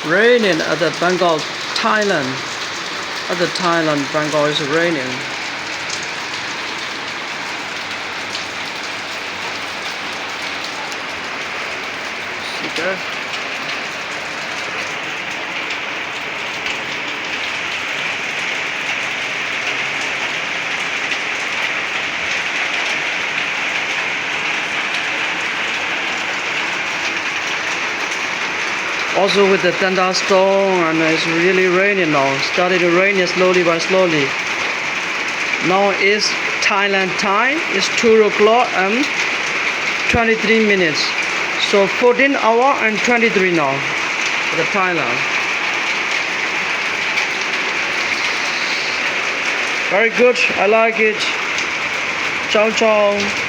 Raining at the Bangkok, Thailand. At the Thailand, Bangkok is raining. See there? Also with the thunderstorm, and it's really raining now. Started to rain slowly by slowly. Now it's Thailand time. It's 2 o'clock and 23 minutes. So 14 hours and 23 now for the Thailand. Very good. I like it. Ciao ciao.